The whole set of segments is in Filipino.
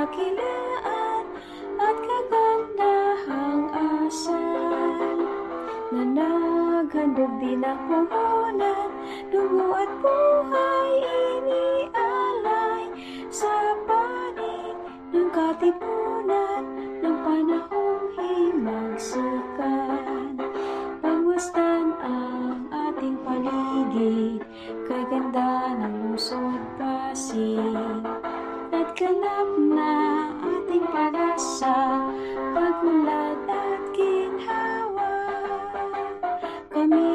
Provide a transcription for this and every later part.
kadakilaan at kagandahang asal, na naghandog din ang puhunan, dugo at buhay inialay sa panig ng katipunan ng panahong himagsikan. Pagmasdan ang ating paligid, kay ganda ng lungsod Pasig, at ganap na ating pag-asa, pag-unlad at ginhawa. Kami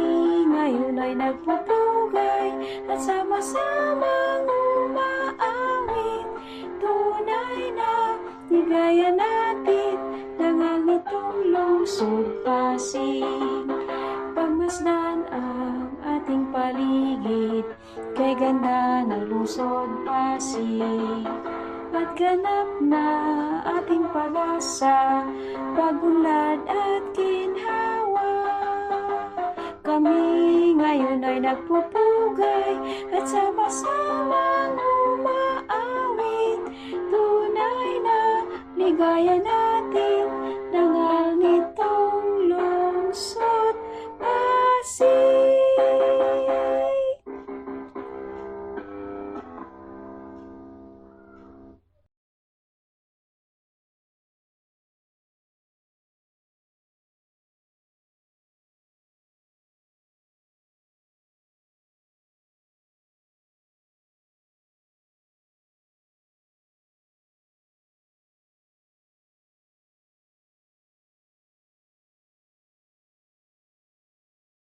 ngayon ay nagpupugay at sama-samang umaawit, tunay na ligaya natin ng ang itong lungsod Pasig. Pagmasdan ang ating paligid, kay ganda ng lungsod Pasig, at ganap na ating pag-asa, pag-unlad at ginhawa. Kami ngayon ay nagpupugay at sama-samang umaawit, tunay na ligaya na